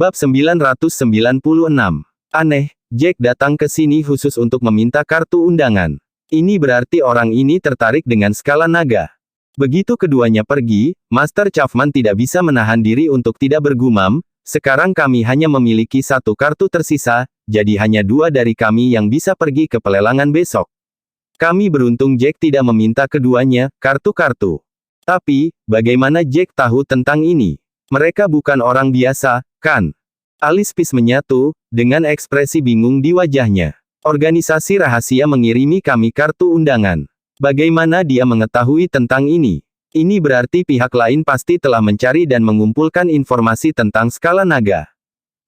Bab 996. Aneh, Jack datang ke sini khusus untuk meminta kartu undangan. Ini berarti orang ini tertarik dengan skala naga. Begitu keduanya pergi, Master Chapman tidak bisa menahan diri untuk tidak bergumam, sekarang kami hanya memiliki satu kartu tersisa, jadi hanya dua dari kami yang bisa pergi ke pelelangan besok. Kami beruntung Jack tidak meminta keduanya, kartu-kartu. Tapi, bagaimana Jack tahu tentang ini? Mereka bukan orang biasa, kan? Alis Peace menyatu, dengan ekspresi bingung di wajahnya. Organisasi rahasia mengirimi kami kartu undangan. Bagaimana dia mengetahui tentang ini? Ini berarti pihak lain pasti telah mencari dan mengumpulkan informasi tentang skala naga.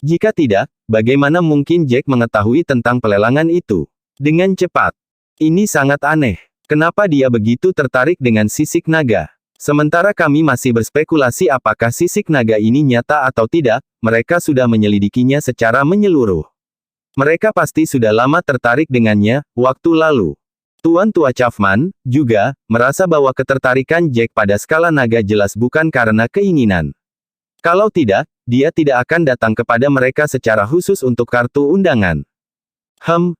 Jika tidak, bagaimana mungkin Jack mengetahui tentang pelelangan itu? Dengan cepat. Ini sangat aneh. Kenapa dia begitu tertarik dengan sisik naga? Sementara kami masih berspekulasi apakah sisik naga ini nyata atau tidak, mereka sudah menyelidikinya secara menyeluruh. Mereka pasti sudah lama tertarik dengannya, waktu lalu. Tuan Tua Chapman, juga, merasa bahwa ketertarikan Jack pada skala naga jelas bukan karena keinginan. Kalau tidak, dia tidak akan datang kepada mereka secara khusus untuk kartu undangan.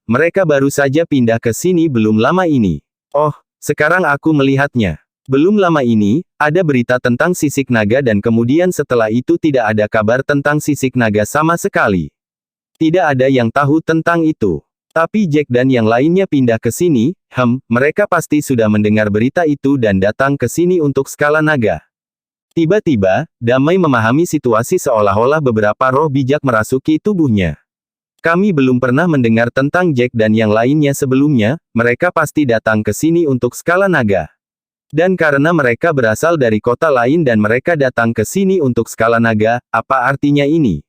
Mereka baru saja pindah ke sini belum lama ini. Oh, sekarang aku melihatnya. Belum lama ini, ada berita tentang sisik naga dan kemudian setelah itu tidak ada kabar tentang sisik naga sama sekali. Tidak ada yang tahu tentang itu. Tapi Jack dan yang lainnya pindah ke sini, mereka pasti sudah mendengar berita itu dan datang ke sini untuk skala naga. Tiba-tiba, Damai memahami situasi seolah-olah beberapa roh bijak merasuki tubuhnya. Kami belum pernah mendengar tentang Jack dan yang lainnya sebelumnya, mereka pasti datang ke sini untuk skala naga. Dan karena mereka berasal dari kota lain dan mereka datang ke sini untuk skala naga, apa artinya ini?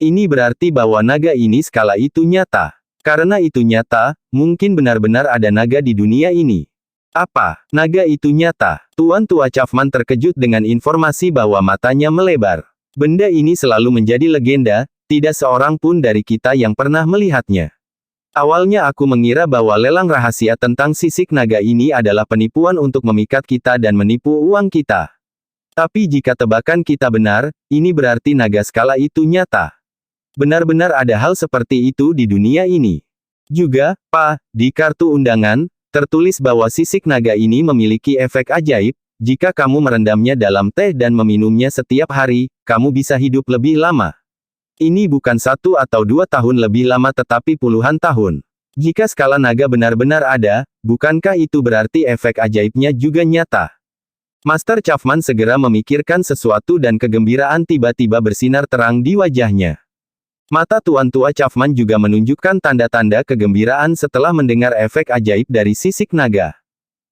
Ini berarti bahwa naga ini skala itu nyata. Karena itu nyata, mungkin benar-benar ada naga di dunia ini. Apa? Naga itu nyata? Tuan Tua Chapman terkejut dengan informasi bahwa matanya melebar. Benda ini selalu menjadi legenda, tidak seorang pun dari kita yang pernah melihatnya. Awalnya aku mengira bahwa lelang rahasia tentang sisik naga ini adalah penipuan untuk memikat kita dan menipu uang kita. Tapi jika tebakan kita benar, ini berarti naga skala itu nyata. Benar-benar ada hal seperti itu di dunia ini. Juga, Pak, di kartu undangan, tertulis bahwa sisik naga ini memiliki efek ajaib, jika kamu merendamnya dalam teh dan meminumnya setiap hari, kamu bisa hidup lebih lama. Ini bukan 1 atau 2 tahun lebih lama tetapi puluhan tahun. Jika skala naga benar-benar ada, bukankah itu berarti efek ajaibnya juga nyata? Master Chapman segera memikirkan sesuatu dan kegembiraan tiba-tiba bersinar terang di wajahnya. Mata Tuan Tua Chapman juga menunjukkan tanda-tanda kegembiraan setelah mendengar efek ajaib dari sisik naga.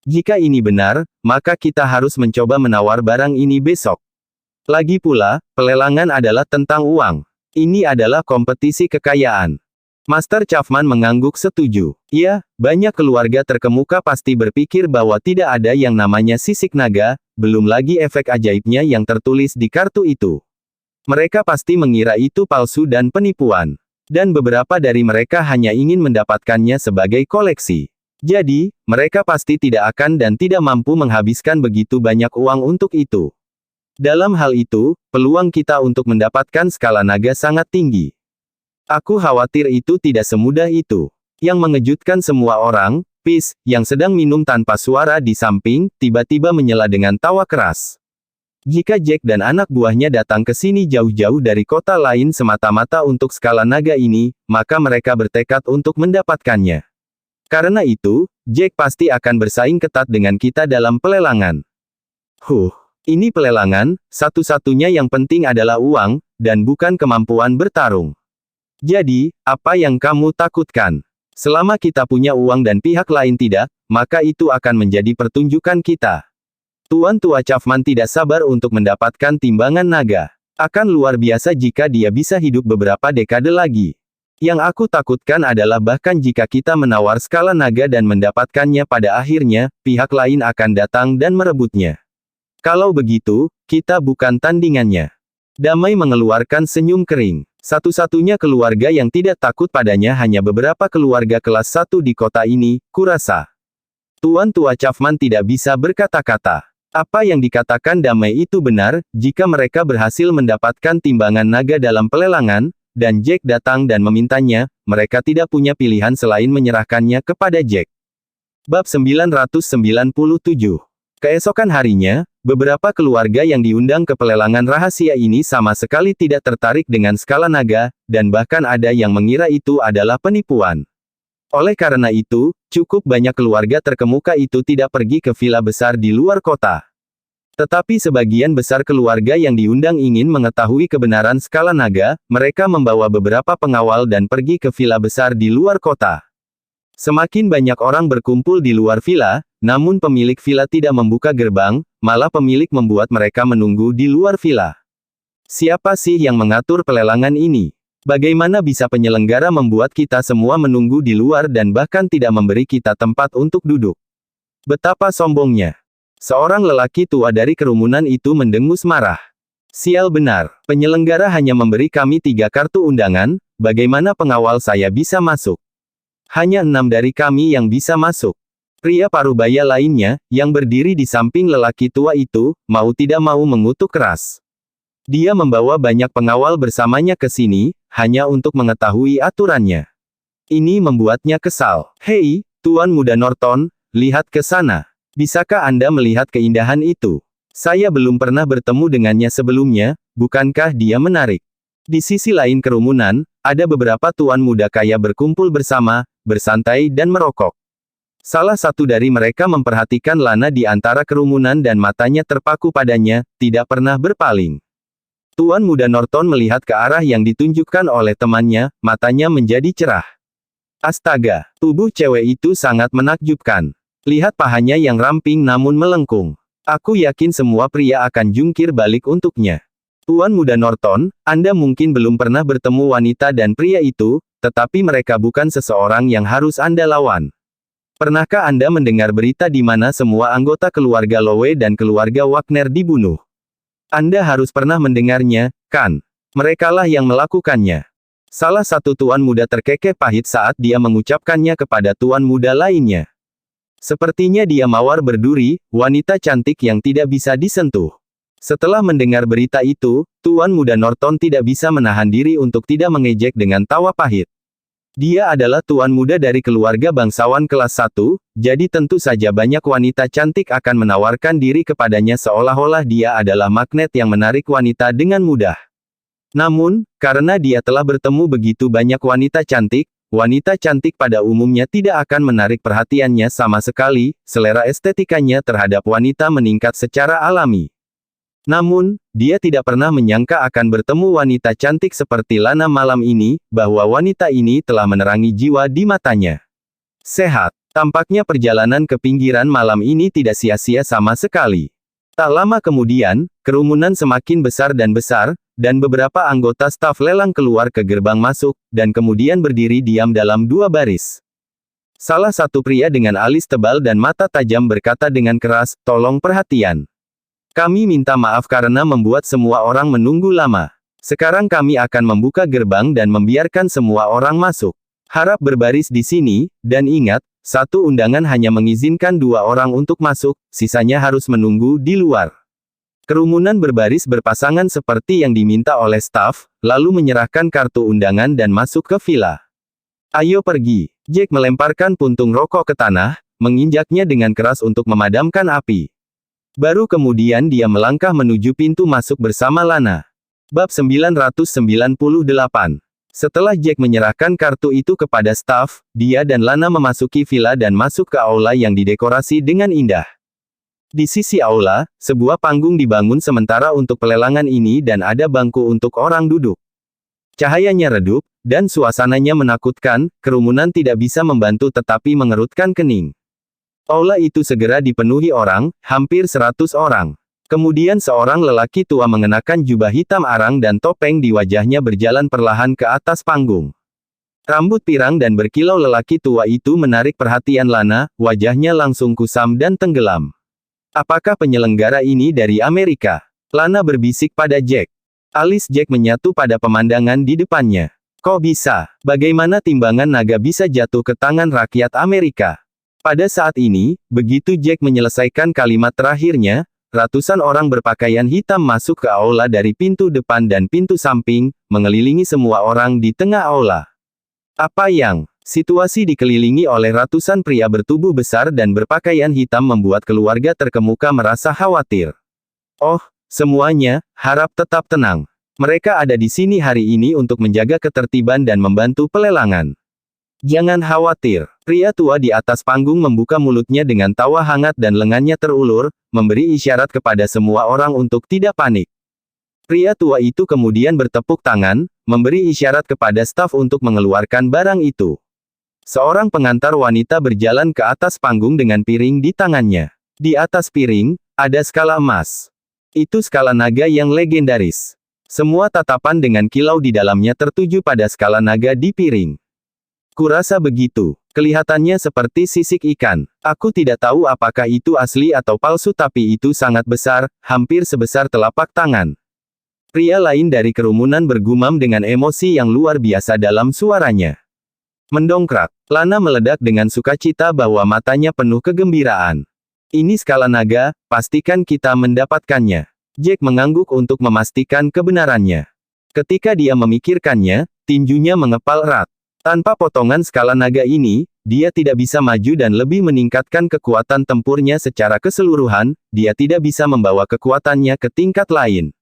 Jika ini benar, maka kita harus mencoba menawar barang ini besok. Lagi pula, pelelangan adalah tentang uang. Ini adalah kompetisi kekayaan. Master Chapman mengangguk setuju. Iya, banyak keluarga terkemuka pasti berpikir bahwa tidak ada yang namanya sisik naga, belum lagi efek ajaibnya yang tertulis di kartu itu. Mereka pasti mengira itu palsu dan penipuan. Dan beberapa dari mereka hanya ingin mendapatkannya sebagai koleksi. Jadi, mereka pasti tidak akan dan tidak mampu menghabiskan begitu banyak uang untuk itu. Dalam hal itu, peluang kita untuk mendapatkan skala naga sangat tinggi. Aku khawatir itu tidak semudah itu. Yang mengejutkan semua orang, Peace, yang sedang minum tanpa suara di samping, tiba-tiba menyela dengan tawa keras. Jika Jack dan anak buahnya datang ke sini jauh-jauh dari kota lain semata-mata untuk skala naga ini, maka mereka bertekad untuk mendapatkannya. Karena itu, Jack pasti akan bersaing ketat dengan kita dalam pelelangan. Ini pelelangan, satu-satunya yang penting adalah uang, dan bukan kemampuan bertarung. Jadi, apa yang kamu takutkan? Selama kita punya uang dan pihak lain tidak, maka itu akan menjadi pertunjukan kita. Tuan Tua Chapman tidak sabar untuk mendapatkan timbangan naga. Akan luar biasa jika dia bisa hidup beberapa dekade lagi. Yang aku takutkan adalah bahkan jika kita menawar skala naga dan mendapatkannya pada akhirnya, pihak lain akan datang dan merebutnya. Kalau begitu, kita bukan tandingannya. Damai mengeluarkan senyum kering. Satu-satunya keluarga yang tidak takut padanya hanya beberapa keluarga kelas 1 di kota ini, kurasa. Tuan Tua Chapman tidak bisa berkata-kata. Apa yang dikatakan damai itu benar, jika mereka berhasil mendapatkan timbangan naga dalam pelelangan, dan Jack datang dan memintanya, mereka tidak punya pilihan selain menyerahkannya kepada Jack. Bab 997. Keesokan harinya, beberapa keluarga yang diundang ke pelelangan rahasia ini sama sekali tidak tertarik dengan skala naga, dan bahkan ada yang mengira itu adalah penipuan. Oleh karena itu, cukup banyak keluarga terkemuka itu tidak pergi ke villa besar di luar kota. Tetapi sebagian besar keluarga yang diundang ingin mengetahui kebenaran skala naga, mereka membawa beberapa pengawal dan pergi ke villa besar di luar kota. Semakin banyak orang berkumpul di luar villa, namun pemilik villa tidak membuka gerbang, malah pemilik membuat mereka menunggu di luar villa. Siapa sih yang mengatur pelelangan ini? Bagaimana bisa penyelenggara membuat kita semua menunggu di luar dan bahkan tidak memberi kita tempat untuk duduk? Betapa sombongnya. Seorang lelaki tua dari kerumunan itu mendengus marah. Sial benar, penyelenggara hanya memberi kami 3 kartu undangan, bagaimana pengawal saya bisa masuk? Hanya 6 dari kami yang bisa masuk. Pria parubaya lainnya, yang berdiri di samping lelaki tua itu, mau tidak mau mengutuk keras. Dia membawa banyak pengawal bersamanya ke sini, hanya untuk mengetahui aturannya. Ini membuatnya kesal. Hei, Tuan Muda Norton, lihat ke sana. Bisakah Anda melihat keindahan itu? Saya belum pernah bertemu dengannya sebelumnya, bukankah dia menarik? Di sisi lain kerumunan, ada beberapa tuan muda kaya berkumpul bersama, bersantai dan merokok. Salah satu dari mereka memperhatikan Lana di antara kerumunan dan matanya terpaku padanya, tidak pernah berpaling. Tuan Muda Norton melihat ke arah yang ditunjukkan oleh temannya, matanya menjadi cerah. Astaga, tubuh cewek itu sangat menakjubkan. Lihat pahanya yang ramping namun melengkung. Aku yakin semua pria akan jungkir balik untuknya. Tuan Muda Norton, Anda mungkin belum pernah bertemu wanita dan pria itu, tetapi mereka bukan seseorang yang harus Anda lawan. Pernahkah Anda mendengar berita di mana semua anggota keluarga Lowe dan keluarga Wagner dibunuh? Anda harus pernah mendengarnya, kan? Merekalah yang melakukannya. Salah satu tuan muda terkekeh pahit saat dia mengucapkannya kepada tuan muda lainnya. Sepertinya dia mawar berduri, wanita cantik yang tidak bisa disentuh. Setelah mendengar berita itu, Tuan Muda Norton tidak bisa menahan diri untuk tidak mengejek dengan tawa pahit. Dia adalah tuan muda dari keluarga bangsawan kelas 1, jadi tentu saja banyak wanita cantik akan menawarkan diri kepadanya seolah-olah dia adalah magnet yang menarik wanita dengan mudah. Namun, karena dia telah bertemu begitu banyak wanita cantik pada umumnya tidak akan menarik perhatiannya sama sekali, selera estetikanya terhadap wanita meningkat secara alami. Namun, dia tidak pernah menyangka akan bertemu wanita cantik seperti Lana malam ini, bahwa wanita ini telah menerangi jiwa di matanya. Sehat. Tampaknya perjalanan ke pinggiran malam ini tidak sia-sia sama sekali. Tak lama kemudian, kerumunan semakin besar, dan beberapa anggota staf lelang keluar ke gerbang masuk, dan kemudian berdiri diam dalam 2 baris. Salah satu pria dengan alis tebal dan mata tajam berkata dengan keras, "Tolong perhatian. Kami minta maaf karena membuat semua orang menunggu lama. Sekarang kami akan membuka gerbang dan membiarkan semua orang masuk. Harap berbaris di sini, dan ingat, satu undangan hanya mengizinkan 2 orang untuk masuk, sisanya harus menunggu di luar." Kerumunan berbaris berpasangan seperti yang diminta oleh staf, lalu menyerahkan kartu undangan dan masuk ke villa. "Ayo pergi." Jack melemparkan puntung rokok ke tanah, menginjaknya dengan keras untuk memadamkan api. Baru kemudian dia melangkah menuju pintu masuk bersama Lana. Bab 998. Setelah Jack menyerahkan kartu itu kepada staf, dia dan Lana memasuki villa dan masuk ke aula yang didekorasi dengan indah. Di sisi aula, sebuah panggung dibangun sementara untuk pelelangan ini dan ada bangku untuk orang duduk. Cahayanya redup, dan suasananya menakutkan, kerumunan tidak bisa membantu tetapi mengerutkan kening. Aula itu segera dipenuhi orang, hampir 100 orang. Kemudian seorang lelaki tua mengenakan jubah hitam arang dan topeng di wajahnya berjalan perlahan ke atas panggung. Rambut pirang dan berkilau lelaki tua itu menarik perhatian Lana, wajahnya langsung kusam dan tenggelam. "Apakah penyelenggara ini dari Amerika?" Lana berbisik pada Jack. Alis Jack menyatu pada pemandangan di depannya. "Kok bisa? Bagaimana timbangan naga bisa jatuh ke tangan rakyat Amerika?" Pada saat ini, begitu Jack menyelesaikan kalimat terakhirnya, ratusan orang berpakaian hitam masuk ke aula dari pintu depan dan pintu samping, mengelilingi semua orang di tengah aula. Apa yang? Situasi dikelilingi oleh ratusan pria bertubuh besar dan berpakaian hitam membuat keluarga terkemuka merasa khawatir. Oh, semuanya, harap tetap tenang. Mereka ada di sini hari ini untuk menjaga ketertiban dan membantu pelelangan. Jangan khawatir. Pria tua di atas panggung membuka mulutnya dengan tawa hangat dan lengannya terulur, memberi isyarat kepada semua orang untuk tidak panik. Pria tua itu kemudian bertepuk tangan, memberi isyarat kepada staf untuk mengeluarkan barang itu. Seorang pengantar wanita berjalan ke atas panggung dengan piring di tangannya. Di atas piring, ada skala emas. Itu skala naga yang legendaris. Semua tatapan dengan kilau di dalamnya tertuju pada skala naga di piring. Kurasa begitu. Kelihatannya seperti sisik ikan. Aku tidak tahu apakah itu asli atau palsu tapi itu sangat besar, hampir sebesar telapak tangan. Pria lain dari kerumunan bergumam dengan emosi yang luar biasa dalam suaranya. Mendongkrak. Lana meledak dengan sukacita bahwa matanya penuh kegembiraan. Ini skala naga, pastikan kita mendapatkannya. Jack mengangguk untuk memastikan kebenarannya. Ketika dia memikirkannya, tinjunya mengepal erat. Tanpa potongan skala naga ini, dia tidak bisa maju dan lebih meningkatkan kekuatan tempurnya secara keseluruhan, dia tidak bisa membawa kekuatannya ke tingkat lain.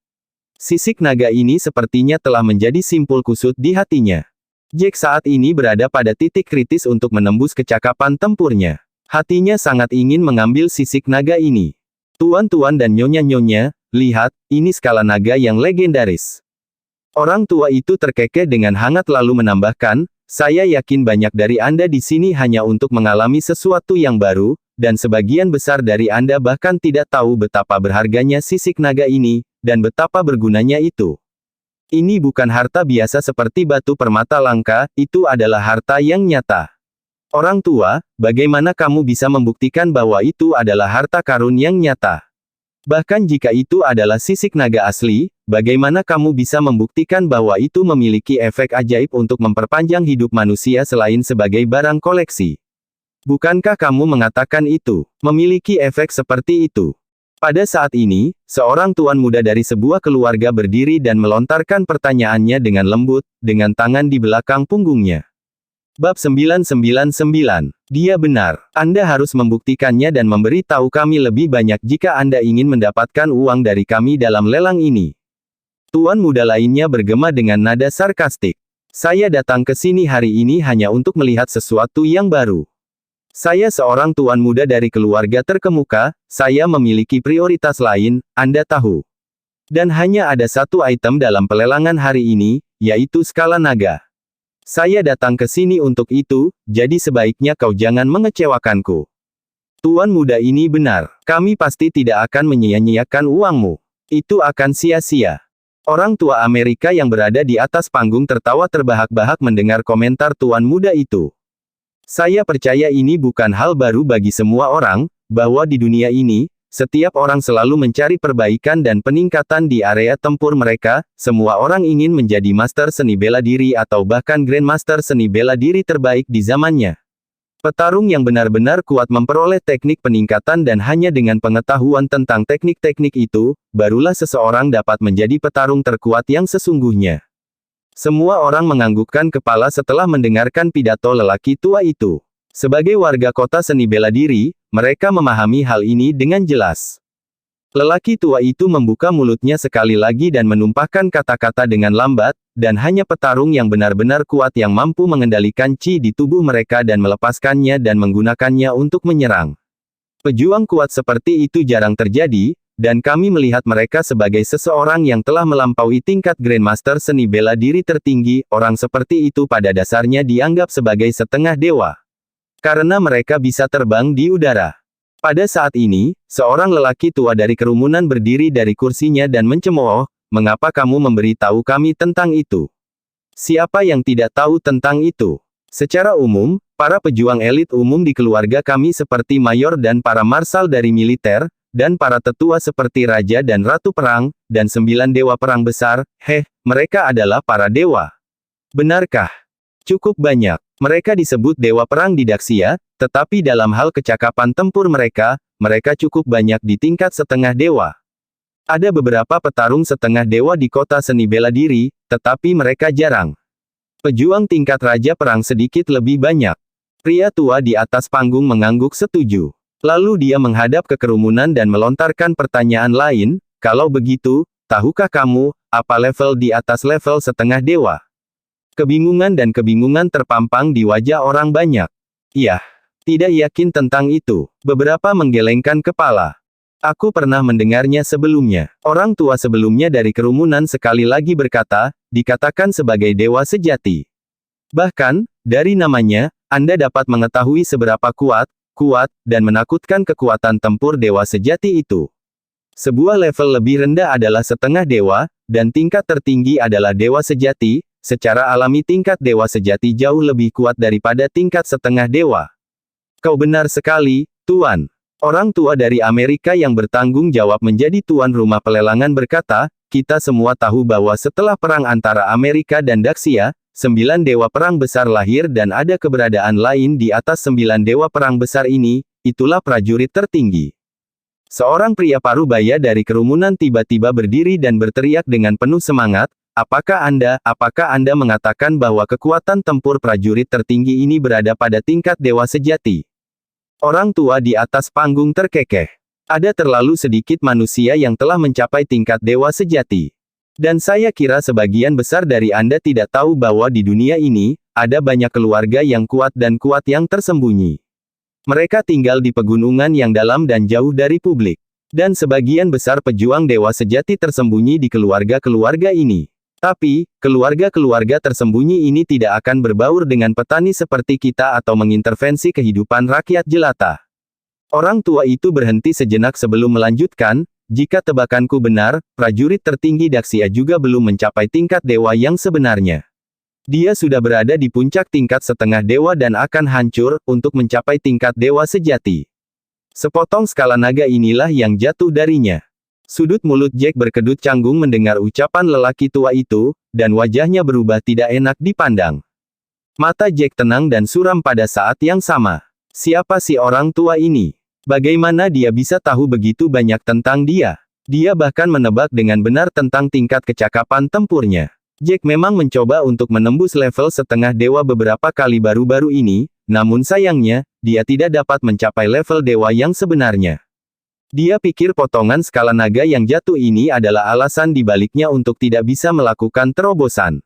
Sisik naga ini sepertinya telah menjadi simpul kusut di hatinya. Jack saat ini berada pada titik kritis untuk menembus kecakapan tempurnya. Hatinya sangat ingin mengambil sisik naga ini. Tuan-tuan dan nyonya-nyonya, lihat, ini skala naga yang legendaris. Orang tua itu terkekeh dengan hangat lalu menambahkan, saya yakin banyak dari Anda di sini hanya untuk mengalami sesuatu yang baru, dan sebagian besar dari Anda bahkan tidak tahu betapa berharganya sisik naga ini, dan betapa bergunanya itu. Ini bukan harta biasa seperti batu permata langka, itu adalah harta yang nyata. Orang tua, bagaimana kamu bisa membuktikan bahwa itu adalah harta karun yang nyata? Bahkan jika itu adalah sisik naga asli, bagaimana kamu bisa membuktikan bahwa itu memiliki efek ajaib untuk memperpanjang hidup manusia selain sebagai barang koleksi? Bukankah kamu mengatakan itu memiliki efek seperti itu? Pada saat ini, seorang tuan muda dari sebuah keluarga berdiri dan melontarkan pertanyaannya dengan lembut, dengan tangan di belakang punggungnya. Bab 999. Dia benar. Anda harus membuktikannya dan memberi tahu kami lebih banyak jika Anda ingin mendapatkan uang dari kami dalam lelang ini. Tuan muda lainnya bergema dengan nada sarkastik. Saya datang ke sini hari ini hanya untuk melihat sesuatu yang baru. Saya seorang tuan muda dari keluarga terkemuka, saya memiliki prioritas lain, Anda tahu. Dan hanya ada satu item dalam pelelangan hari ini, yaitu skala naga. Saya datang ke sini untuk itu, jadi sebaiknya kau jangan mengecewakanku. Tuan muda ini benar. Kami pasti tidak akan menyia-nyiakan uangmu. Itu akan sia-sia. Orang tua Amerika yang berada di atas panggung tertawa terbahak-bahak mendengar komentar tuan muda itu. Saya percaya ini bukan hal baru bagi semua orang, bahwa di dunia ini, setiap orang selalu mencari perbaikan dan peningkatan di area tempur mereka, semua orang ingin menjadi master seni bela diri atau bahkan grandmaster seni bela diri terbaik di zamannya. Petarung yang benar-benar kuat memperoleh teknik peningkatan dan hanya dengan pengetahuan tentang teknik-teknik itu, barulah seseorang dapat menjadi petarung terkuat yang sesungguhnya. Semua orang menganggukkan kepala setelah mendengarkan pidato lelaki tua itu. Sebagai warga kota seni bela diri, mereka memahami hal ini dengan jelas. Lelaki tua itu membuka mulutnya sekali lagi dan menumpahkan kata-kata dengan lambat, dan hanya petarung yang benar-benar kuat yang mampu mengendalikan chi di tubuh mereka dan melepaskannya dan menggunakannya untuk menyerang. Pejuang kuat seperti itu jarang terjadi, dan kami melihat mereka sebagai seseorang yang telah melampaui tingkat Grandmaster seni bela diri tertinggi. Orang seperti itu pada dasarnya dianggap sebagai setengah dewa. Karena mereka bisa terbang di udara. Pada saat ini, seorang lelaki tua dari kerumunan berdiri dari kursinya dan mencemooh, mengapa kamu memberitahu kami tentang itu? Siapa yang tidak tahu tentang itu? Secara umum, para pejuang elit umum di keluarga kami seperti mayor dan para marsal dari militer, dan para tetua seperti raja dan ratu perang, dan 9 dewa perang besar, mereka adalah para dewa. Benarkah? Cukup banyak. Mereka disebut dewa perang di Daxia, tetapi dalam hal kecakapan tempur mereka cukup banyak di tingkat setengah dewa. Ada beberapa petarung setengah dewa di kota seni bela diri, tetapi mereka jarang. Pejuang tingkat raja perang sedikit lebih banyak. Pria tua di atas panggung mengangguk setuju. Lalu dia menghadap ke kerumunan dan melontarkan pertanyaan lain, kalau begitu, tahukah kamu, apa level di atas level setengah dewa? Kebingungan dan kebingungan terpampang di wajah orang banyak. Iya, tidak yakin tentang itu. Beberapa menggelengkan kepala. Aku pernah mendengarnya sebelumnya. Orang tua sebelumnya dari kerumunan sekali lagi berkata, dikatakan sebagai dewa sejati. Bahkan, dari namanya, Anda dapat mengetahui seberapa kuat, dan menakutkan kekuatan tempur dewa sejati itu. Sebuah level lebih rendah adalah setengah dewa, dan tingkat tertinggi adalah dewa sejati. Secara alami tingkat dewa sejati jauh lebih kuat daripada tingkat setengah dewa. Kau benar sekali, Tuan. Orang tua dari Amerika yang bertanggung jawab menjadi tuan rumah pelelangan berkata, kita semua tahu bahwa setelah perang antara Amerika dan Daxia, 9 dewa perang besar lahir dan ada keberadaan lain di atas 9 dewa perang besar ini, itulah prajurit tertinggi. Seorang pria parubaya dari kerumunan tiba-tiba berdiri dan berteriak dengan penuh semangat, apakah Anda mengatakan bahwa kekuatan tempur prajurit tertinggi ini berada pada tingkat dewa sejati? Orang tua di atas panggung terkekeh. Ada terlalu sedikit manusia yang telah mencapai tingkat dewa sejati. Dan saya kira sebagian besar dari Anda tidak tahu bahwa di dunia ini, ada banyak keluarga yang kuat yang tersembunyi. Mereka tinggal di pegunungan yang dalam dan jauh dari publik. Dan sebagian besar pejuang dewa sejati tersembunyi di keluarga-keluarga ini. Tapi, keluarga-keluarga tersembunyi ini tidak akan berbaur dengan petani seperti kita atau mengintervensi kehidupan rakyat jelata. Orang tua itu berhenti sejenak sebelum melanjutkan, jika tebakanku benar, prajurit tertinggi Daxia juga belum mencapai tingkat dewa yang sebenarnya. Dia sudah berada di puncak tingkat setengah dewa dan akan hancur, untuk mencapai tingkat dewa sejati. Sepotong skala naga inilah yang jatuh darinya. Sudut mulut Jack berkedut canggung mendengar ucapan lelaki tua itu, dan wajahnya berubah tidak enak dipandang. Mata Jack tenang dan suram pada saat yang sama. Siapa si orang tua ini? Bagaimana dia bisa tahu begitu banyak tentang dia? Dia bahkan menebak dengan benar tentang tingkat kecakapan tempurnya. Jack memang mencoba untuk menembus level setengah dewa beberapa kali baru-baru ini, namun sayangnya, dia tidak dapat mencapai level dewa yang sebenarnya. Dia pikir potongan skala naga yang jatuh ini adalah alasan dibaliknya untuk tidak bisa melakukan terobosan.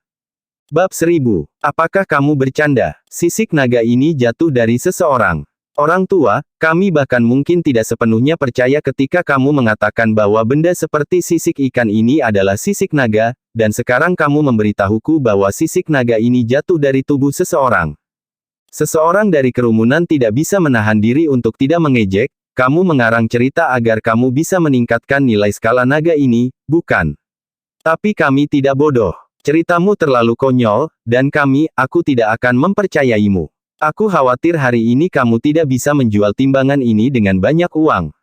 Bab 1000. Apakah kamu bercanda? Sisik naga ini jatuh dari seseorang. Orang tua, kami bahkan mungkin tidak sepenuhnya percaya ketika kamu mengatakan bahwa benda seperti sisik ikan ini adalah sisik naga, dan sekarang kamu memberitahuku bahwa sisik naga ini jatuh dari tubuh seseorang. Seseorang dari kerumunan tidak bisa menahan diri untuk tidak mengejek. Kamu mengarang cerita agar kamu bisa meningkatkan nilai skala naga ini, bukan? Tapi kami tidak bodoh. Ceritamu terlalu konyol, dan aku tidak akan mempercayaimu. Aku khawatir hari ini kamu tidak bisa menjual timbangan ini dengan banyak uang.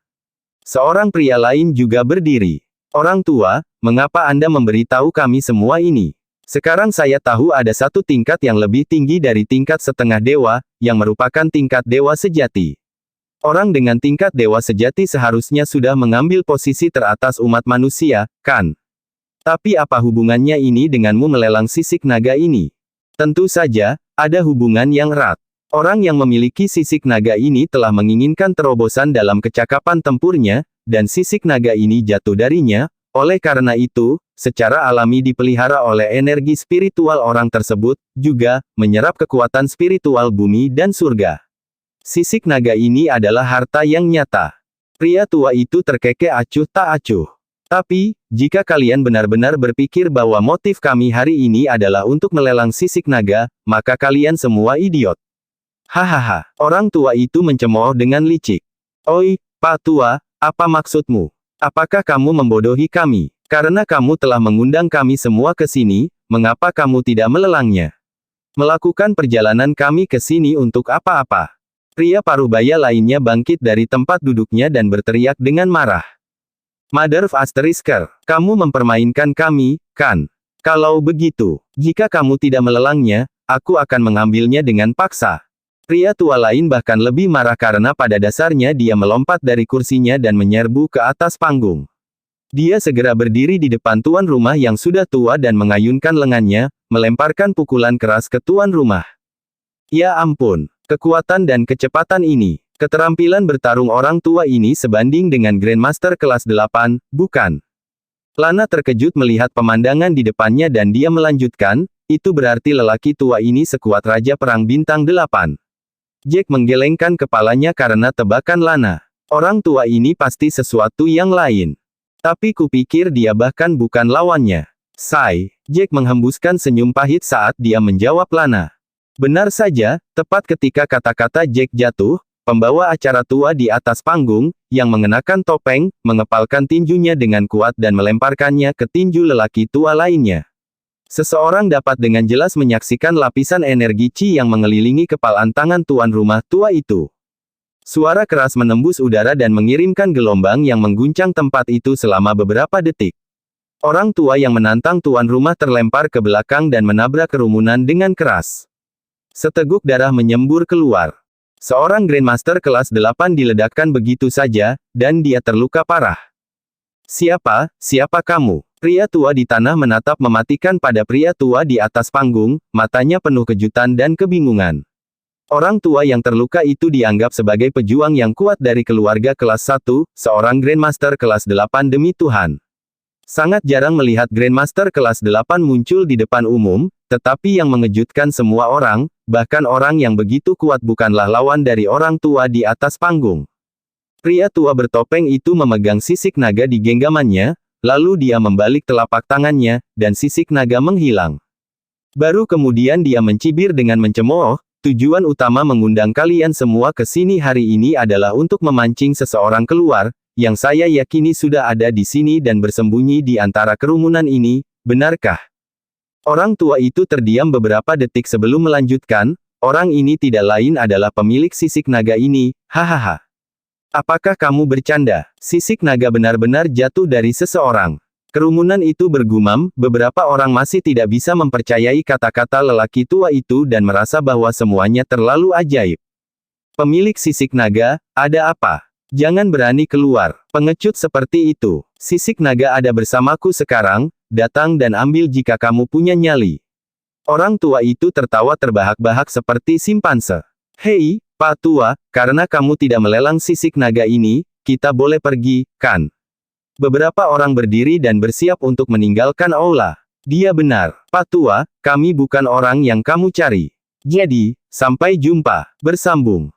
Seorang pria lain juga berdiri. Orang tua, mengapa Anda memberitahu kami semua ini? Sekarang saya tahu ada satu tingkat yang lebih tinggi dari tingkat setengah dewa, yang merupakan tingkat dewa sejati. Orang dengan tingkat dewa sejati seharusnya sudah mengambil posisi teratas umat manusia, kan? Tapi apa hubungannya ini denganmu melelang sisik naga ini? Tentu saja, ada hubungan yang erat. Orang yang memiliki sisik naga ini telah menginginkan terobosan dalam kecakapan tempurnya, dan sisik naga ini jatuh darinya. Oleh karena itu, secara alami dipelihara oleh energi spiritual orang tersebut, juga menyerap kekuatan spiritual bumi dan surga. Sisik naga ini adalah harta yang nyata. Pria tua itu terkekeh acuh tak acuh. Tapi, jika kalian benar-benar berpikir bahwa motif kami hari ini adalah untuk melelang sisik naga, maka kalian semua idiot. Hahaha, orang tua itu mencemooh dengan licik. Oi, Pak Tua, apa maksudmu? Apakah kamu membodohi kami? Karena kamu telah mengundang kami semua ke sini, mengapa kamu tidak melelangnya? Melakukan perjalanan kami ke sini untuk apa-apa? Pria parubaya lainnya bangkit dari tempat duduknya dan berteriak dengan marah. Mother of Asterisker, kamu mempermainkan kami, kan? Kalau begitu, jika kamu tidak melelangnya, aku akan mengambilnya dengan paksa. Pria tua lain bahkan lebih marah karena pada dasarnya dia melompat dari kursinya dan menyerbu ke atas panggung. Dia segera berdiri di depan tuan rumah yang sudah tua dan mengayunkan lengannya, melemparkan pukulan keras ke tuan rumah. Ya ampun, kekuatan dan kecepatan ini. Keterampilan bertarung orang tua ini sebanding dengan Grandmaster kelas 8, bukan? Lana terkejut melihat pemandangan di depannya dan dia melanjutkan, itu berarti lelaki tua ini sekuat Raja Perang Bintang 8. Jack menggelengkan kepalanya karena tebakan Lana. Orang tua ini pasti sesuatu yang lain. Tapi kupikir dia bahkan bukan lawannya. Jack menghembuskan senyum pahit saat dia menjawab Lana. Benar saja, tepat ketika kata-kata Jack jatuh, pembawa acara tua di atas panggung, yang mengenakan topeng, mengepalkan tinjunya dengan kuat dan melemparkannya ke tinju lelaki tua lainnya. Seseorang dapat dengan jelas menyaksikan lapisan energi Qi yang mengelilingi kepalan tangan tuan rumah tua itu. Suara keras menembus udara dan mengirimkan gelombang yang mengguncang tempat itu selama beberapa detik. Orang tua yang menantang tuan rumah terlempar ke belakang dan menabrak kerumunan dengan keras. Seteguk darah menyembur keluar. Seorang Grandmaster kelas 8 diledakkan begitu saja, dan dia terluka parah. Siapa kamu? Pria tua di tanah menatap mematikan pada pria tua di atas panggung, matanya penuh kejutan dan kebingungan. Orang tua yang terluka itu dianggap sebagai pejuang yang kuat dari keluarga kelas 1, seorang Grandmaster kelas 8 demi Tuhan. Sangat jarang melihat Grandmaster kelas 8 muncul di depan umum, tetapi yang mengejutkan semua orang, bahkan orang yang begitu kuat bukanlah lawan dari orang tua di atas panggung. Pria tua bertopeng itu memegang sisik naga di genggamannya, lalu dia membalik telapak tangannya, dan sisik naga menghilang. Baru kemudian dia mencibir dengan mencemooh, tujuan utama mengundang kalian semua ke sini hari ini adalah untuk memancing seseorang keluar, yang saya yakini sudah ada di sini dan bersembunyi di antara kerumunan ini, benarkah? Orang tua itu terdiam beberapa detik sebelum melanjutkan, orang ini tidak lain adalah pemilik sisik naga ini, hahaha. Apakah kamu bercanda? Sisik naga benar-benar jatuh dari seseorang. Kerumunan itu bergumam, beberapa orang masih tidak bisa mempercayai kata-kata lelaki tua itu dan merasa bahwa semuanya terlalu ajaib. Pemilik sisik naga, ada apa? Jangan berani keluar. Pengecut seperti itu. Sisik naga ada bersamaku sekarang, datang dan ambil jika kamu punya nyali. Orang tua itu tertawa terbahak-bahak seperti simpanse. Hei, Pak Tua, karena kamu tidak melelang sisik naga ini, kita boleh pergi, kan? Beberapa orang berdiri dan bersiap untuk meninggalkan aula. Dia benar, Pak Tua, kami bukan orang yang kamu cari. Jadi, sampai jumpa. Bersambung.